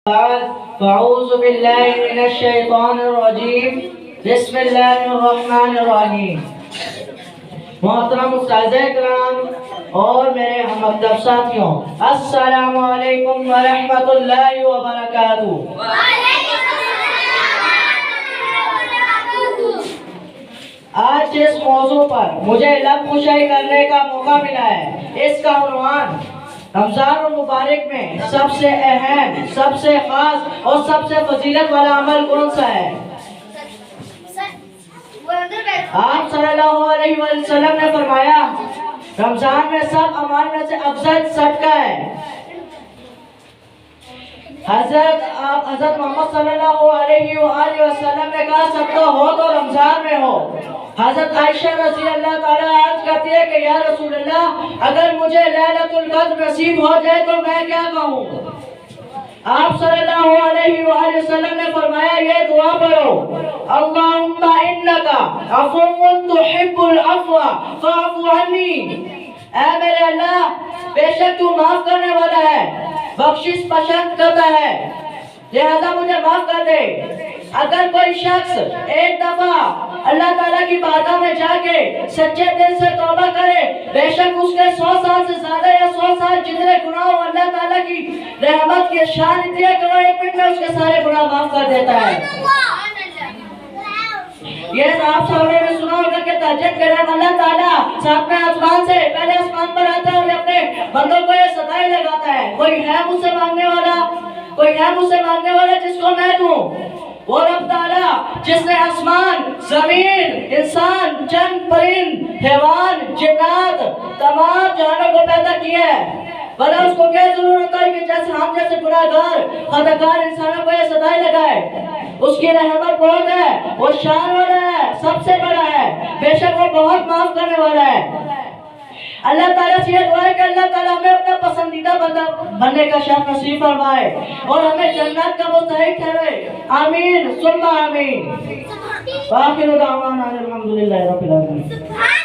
فأعوذ بالله من الشیطان الرجیم بسم اللہ الرحمن الرحیم۔ محترم استاذ کرام اور میرے ہم مکتب ساتھیوں، السلام علیکم ورحمۃ اللہ وبرکاتہ۔ آج جس موضوع پر مجھے لب کشائی کرنے کا موقع ملا ہے، اس کا عنوان رمضان المبارک میں سب سے اہم، سب سے خاص اور سب سے فضیلت والا عمل کون سا ہے؟ آپ صلی اللہ علیہ وسلم نے فرمایا رمضان میں سب اعمال میں سے افضل صدقہ ہے۔ حضرت محمد صلی اللہ علیہ وآلہ وسلم نے کہا صدقہ ہو تو رمضان میں ہو۔ حضرت عائشہ رضی اللہ تعالیٰ عرض کرتی ہے کہ یا رسول اللہ، اگر مجھے لیلۃ القدر نصیب ہو جائے تو میں کیا کہوں؟ آپ صلی اللہ علیہ وآلہ وسلم نے فرمایا یہ دعا پڑھو، اللہم انکا عفو تحب العفو فاعف عنی۔ اے میرے اللہ، بے شک تو معاف کرنے والا ہے، بخشش پسند کرتا ہے، لہذا مجھے معاف کر دے۔ اگر کوئی شخص ایک دفعہ اللہ تعالیٰ کی بارگاہ میں جا کے سچے دل سے توبہ کرے، بے شک اس کے 100 سال سے زیادہ یا 100 سال جتنے گناہ ہو، اللہ تعالیٰ کی رحمت کی شان اتنی ہے کہ وہ 1 منٹ میں اس کے سارے گناہ معاف کر دیتا ہے۔ یہ آپ سب نے سنا ہوگا کہ تہجد کے ٹائم اللہ تعالیٰ ساتویں آسمان سے پہلے آسمان پر آتا ہے اور اپنے بندوں کو یہ صدائیں لگاتا ہے، کوئی ہے مجھ سے مانگنے والا، کوئی ہے مجھ سے مانگنے والا جس کو میں دوں۔ وہ رب تعالیٰ جس نے آسمان، زمین، انسان، چند پرند، حیوان، جنات، تمام جہانوں کو پیدا کیا ہے، بھلا اس کو کیا ضرورت ہے کہ جیسے ہم جیسے گناہگار خطاکار انسانوں کو یہ صدائیں لگائے؟ اس کی رحمت بہت ہے، وہ شان والا ہے، سب سے بڑا ہے، بے شک وہ بہت معاف کرنے والا ہے۔ اللہ تعالیٰ سے یہ دعا ہے کہ اللہ تعالیٰ ہمیں اپنا پسندیدہ بندہ بننے کا شرف نصیب فرمائے اور ہمیں جنت کا مستحق ٹھہرائے، آمین ثم آمین۔ وآخر دعوانا الحمدللہ رب العالمین۔